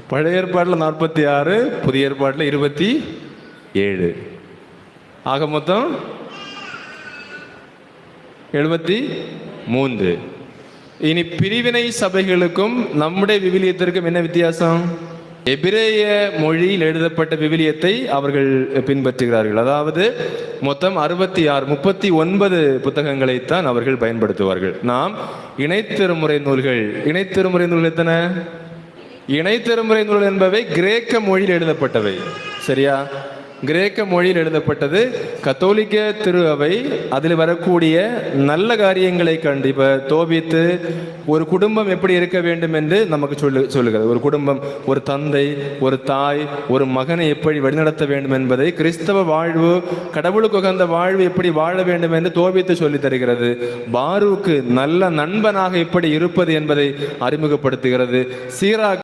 பழைய ஏற்பாட்டில் 46, புதிய ஏற்பாட்டில் 27. ஆக மொத்தம் 73. இனி பிரிவினை சபைகளுக்கும் நம்முடைய விவிலியத்திற்கும் என்ன வித்தியாசம்? எபிரேய மொழியில் எழுதப்பட்ட விவிலியத்தை அவர்கள் பின்பற்றுகிறார்கள். அதாவது மொத்தம் 66, 39 புத்தகங்களைத்தான் அவர்கள் பயன்படுத்துவார்கள். நாம் இணைத்திருமுறை நூல்கள். இணைத்திருமுறை நூல்கள் எத்தனை? இணைத்திருமுறை நூல்கள் என்பவை கிரேக்க மொழியில் எழுதப்பட்டவை. சரியா? கிரேக்க மொழியில் எழுதப்பட்டது. கத்தோலிக்க திரு அவை அதில் வரக்கூடிய நல்ல காரியங்களை கண்டு, இப்போ தோபித்து ஒரு குடும்பம் எப்படி இருக்க வேண்டும் என்று நமக்கு சொல்லுகிறது. ஒரு குடும்பம், ஒரு தந்தை, ஒரு தாய், ஒரு மகனை எப்படி வழிநடத்த வேண்டும் என்பதை, கிறிஸ்தவ வாழ்வு, கடவுளுக்கு உகந்த வாழ்வு எப்படி வாழ வேண்டும் என்று தோபித்து சொல்லி தருகிறது. பாரூக்கு நல்ல நண்பனாக எப்படி இருப்பது என்பதை அறிமுகப்படுத்துகிறது. சீராக்